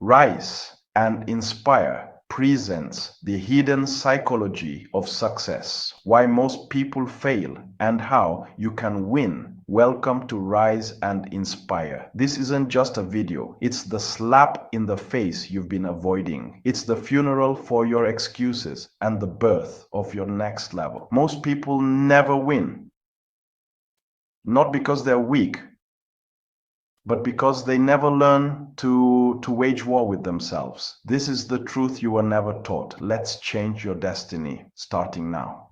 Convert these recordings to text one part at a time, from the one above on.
Rise and Inspire presents the hidden psychology of success, why most people fail, and how you can win. Welcome to Rise and Inspire. This isn't just a video, it's the slap in the face you've been avoiding. It's the funeral for your excuses and the birth of your next level. Most people never win, not because they're weak, but because they never learn to wage war with themselves. This is the truth you were never taught. Let's change your destiny, starting now.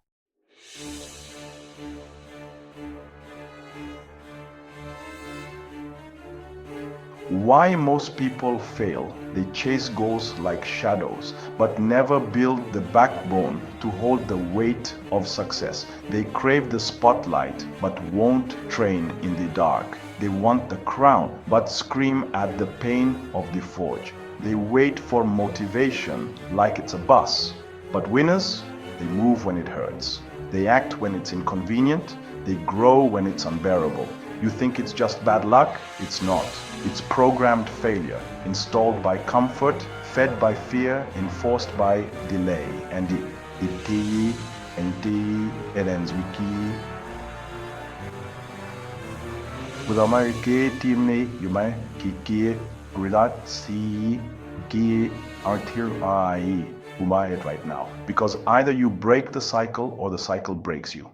Why most people fail? They chase goals like shadows, but never build the backbone to hold the weight of success. They crave the spotlight, but won't train in the dark. They want the crown, but scream at the pain of the forge. They wait for motivation like it's a bus. But winners, they move when it hurts. They act when it's inconvenient. They grow when it's unbearable. You think it's just bad luck? It's not. It's programmed failure, installed by comfort, fed by fear, enforced by delay. And iti, wiki. Budamarike timne yumai kiki relat si gi artir ai umay it right now. Because either you break the cycle or the cycle breaks you.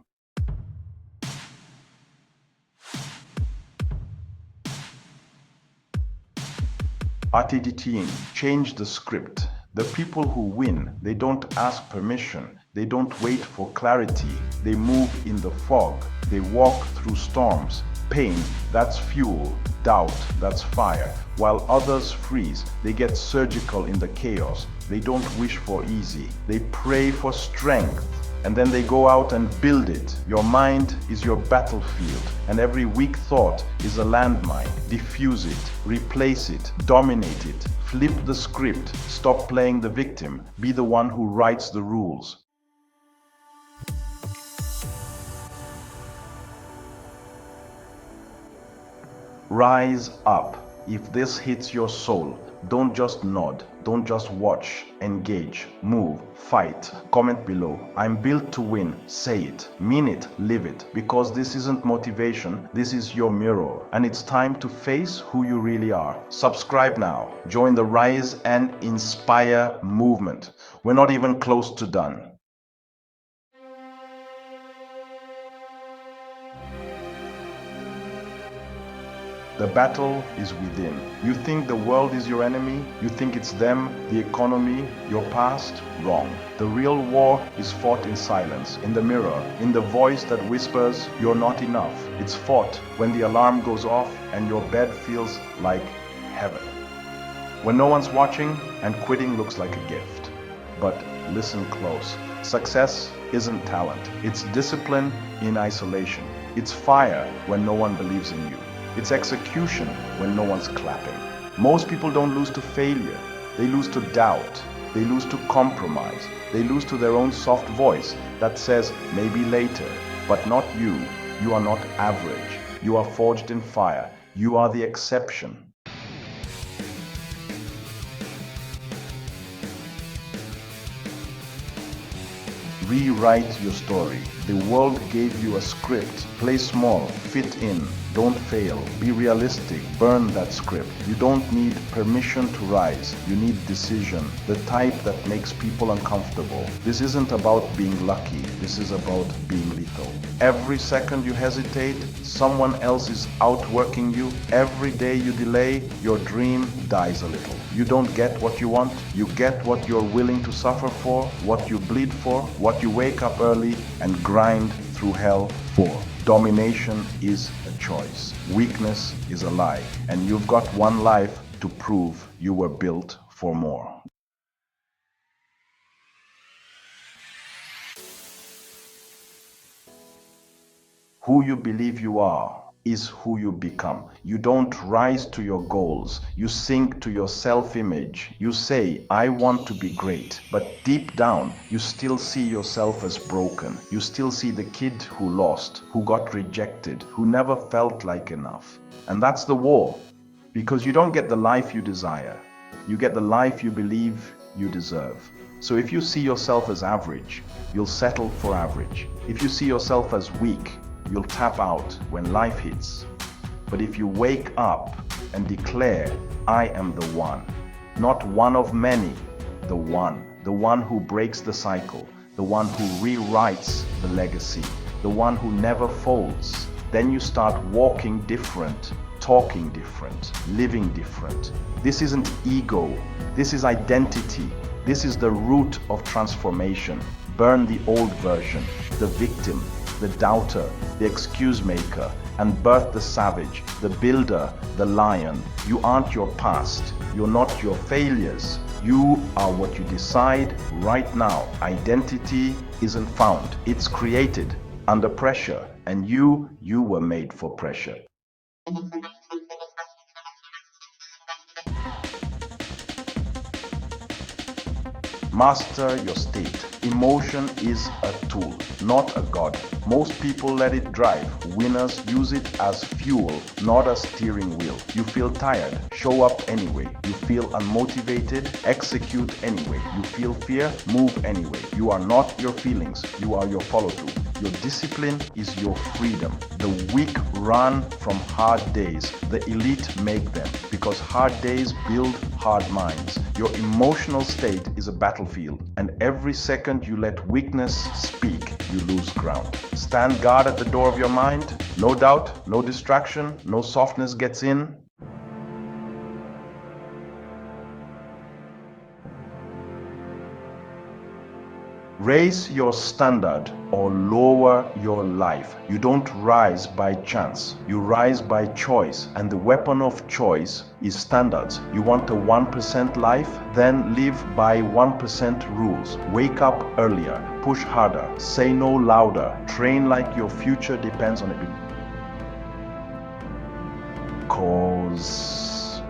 Atiditine, change the script. The people who win, they don't ask permission. They don't wait for clarity. They move in the fog. They walk through storms. Pain, that's fuel. Doubt, that's fire. While others freeze, they get surgical in the chaos. They don't wish for easy. They pray for strength. And then they go out and build it. Your mind is your battlefield, and every weak thought is a landmine. Diffuse it, replace it, dominate it, flip the script, stop playing the victim, be the one who writes the rules. Rise up. If this hits your soul, don't just nod, don't just watch, engage, move, fight. Comment below. I'm built to win. Say it, mean it, live it. Because this isn't motivation, this is your mirror. And it's time to face who you really are. Subscribe now. Join the Rise and Inspire movement. We're not even close to done. The battle is within. You think the world is your enemy? You think it's them, the economy, your past? Wrong. The real war is fought in silence, in the mirror, in the voice that whispers, you're not enough. It's fought when the alarm goes off and your bed feels like heaven. When no one's watching and quitting looks like a gift. But listen close. Success isn't talent. It's discipline in isolation. It's fire when no one believes in you. It's execution when no one's clapping. Most people don't lose to failure. They lose to doubt. They lose to compromise. They lose to their own soft voice that says, maybe later. But not you. You are not average. You are forged in fire. You are the exception. Rewrite your story. The world gave you a script. Play small, fit in, don't fail, be realistic, burn that script. You don't need permission to rise, you need decision, the type that makes people uncomfortable. This isn't about being lucky, this is about being lethal. Every second you hesitate, someone else is outworking you. Every day you delay, your dream dies a little. You don't get what you want, you get what you're willing to suffer for, what you bleed for, what you wake up early and grind through hell for. Domination is a choice. Weakness is a lie. And you've got one life to prove you were built for more. Who you believe you are is who you become. You don't rise to your goals. You sink to your self-image. You say, I want to be great. But deep down, you still see yourself as broken. You still see the kid who lost, who got rejected, who never felt like enough. And that's the war. Because you don't get the life you desire. You get the life you believe you deserve. So if you see yourself as average, you'll settle for average. If you see yourself as weak, you'll tap out when life hits. But if you wake up and declare, I am the one, not one of many, the one who breaks the cycle, the one who rewrites the legacy, the one who never folds, then you start walking different, talking different, living different. This isn't ego, this is identity. This is the root of transformation. Burn the old version, the victim, the doubter, the excuse maker, and birth the savage, the builder, the lion. You aren't your past. You're not your failures. You are what you decide right now. Identity isn't found. It's created under pressure. And you were made for pressure. Master your state. Emotion is a tool, not a god. Most people let it drive. Winners use it as fuel, not a steering wheel. You feel tired, show up anyway. You feel unmotivated, execute anyway. You feel fear, move anyway. You are not your feelings, you are your follow-through. Your discipline is your freedom. The weak run from hard days. The elite make them, because hard days build hard minds. Your emotional state is a battlefield, and every second you let weakness speak, you lose ground. Stand guard at the door of your mind. No doubt, no distraction, no softness gets in. Raise your standard or lower your life. You don't rise by chance. You rise by choice. And the weapon of choice is standards. You want a 1% life? Then live by 1% rules. Wake up earlier. Push harder. Say no louder. Train like your future depends on it. Cause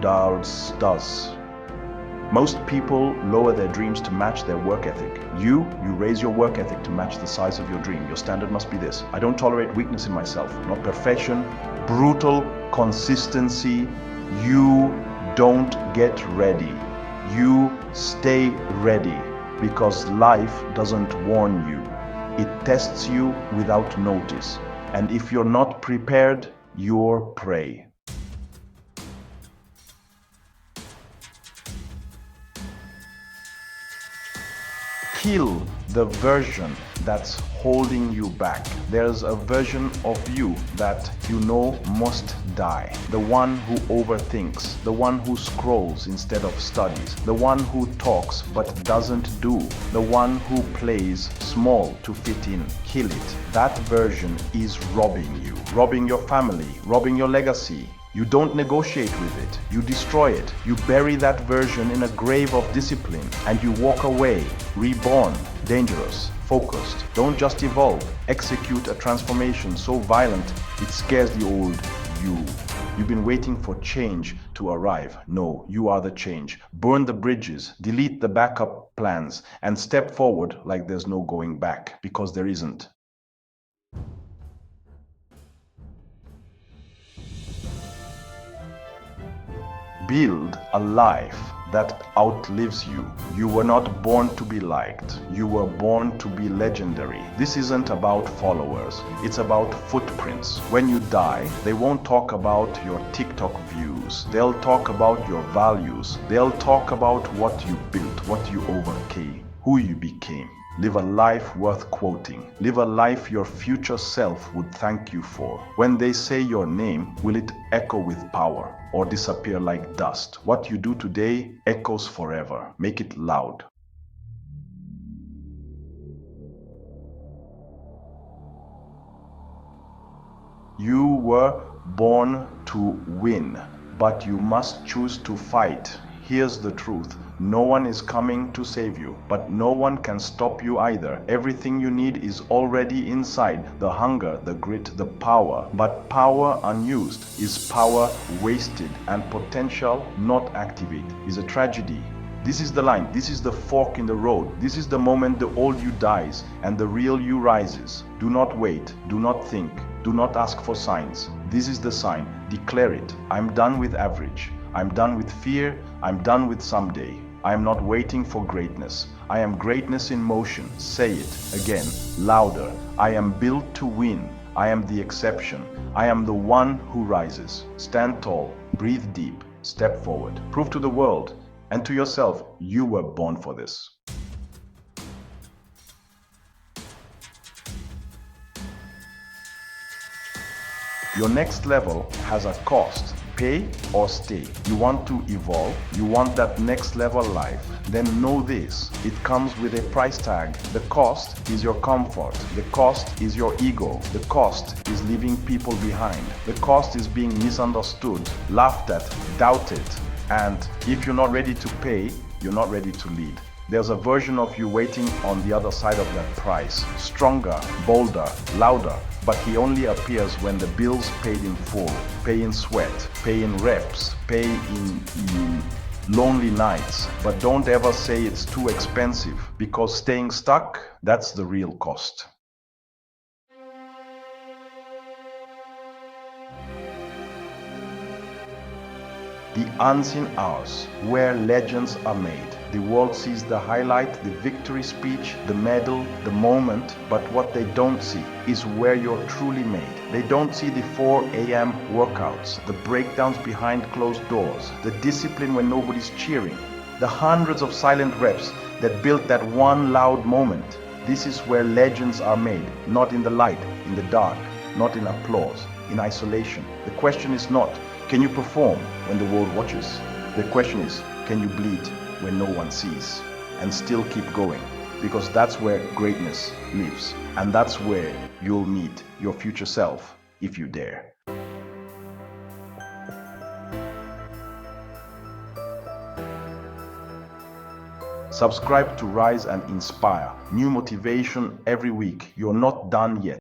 does. Most people lower their dreams to match their work ethic. You raise your work ethic to match the size of your dream. Your standard must be this. I don't tolerate weakness in myself. Not perfection, brutal consistency. You don't get ready. You stay ready, because life doesn't warn you. It tests you without notice. And if you're not prepared, you're prey. Kill the version that's holding you back. There's a version of you that you know must die. The one who overthinks, the one who scrolls instead of studies, the one who talks but doesn't do, the one who plays small to fit in. Kill it. That version is robbing you, robbing your family, robbing your legacy. You don't negotiate with it. You destroy it. You bury that version in a grave of discipline, and you walk away, reborn, dangerous, focused. Don't just evolve. Execute a transformation so violent it scares the old you. You've been waiting for change to arrive. No, you are the change. Burn the bridges, delete the backup plans, and step forward like there's no going back, because there isn't. Build a life that outlives you. You were not born to be liked. You were born to be legendary. This isn't about followers. It's about footprints. When you die, they won't talk about your TikTok views. They'll talk about your values. They'll talk about what you built, what you overcame, who you became. Live a life worth quoting. Live a life your future self would thank you for. When they say your name, will it echo with power or disappear like dust? What you do today echoes forever. Make it loud. You were born to win, but you must choose to fight. Here's the truth. No one is coming to save you, but no one can stop you either. Everything you need is already inside. The hunger, the grit, the power. But power unused is power wasted, and potential not activated is a tragedy. This is the line. This is the fork in the road. This is the moment the old you dies and the real you rises. Do not wait. Do not think. Do not ask for signs. This is the sign. Declare it. I'm done with average. I'm done with fear. I'm done with someday. I am not waiting for greatness. I am greatness in motion. Say it again, louder. I am built to win. I am the exception. I am the one who rises. Stand tall. Breathe deep. Step forward. Prove to the world and to yourself you were born for this. Your next level has a cost. Pay or stay. You want to evolve, you want that next level life, then know this. It comes with a price tag. The cost is your comfort. The cost is your ego. The cost is leaving people behind. The cost is being misunderstood, laughed at, doubted. And if you're not ready to pay, you're not ready to lead. There's a version of you waiting on the other side of that price. Stronger, bolder, louder. But he only appears when the bill's paid in full. Pay in sweat, pay in reps, pay in lonely nights. But don't ever say it's too expensive, because staying stuck, that's the real cost. The unseen hours, where legends are made. The world sees the highlight, the victory speech, the medal, the moment, but what they don't see is where you're truly made. They don't see the 4 a.m. workouts, the breakdowns behind closed doors, the discipline when nobody's cheering, the hundreds of silent reps that built that one loud moment. This is where legends are made, not in the light, in the dark, not in applause, in isolation. The question is not, can you perform when the world watches? The question is, can you bleed when no one sees and still keep going? Because that's where greatness lives, and that's where you'll meet your future self if you dare. Subscribe to Rise and Inspire. New motivation every week. You're not done yet.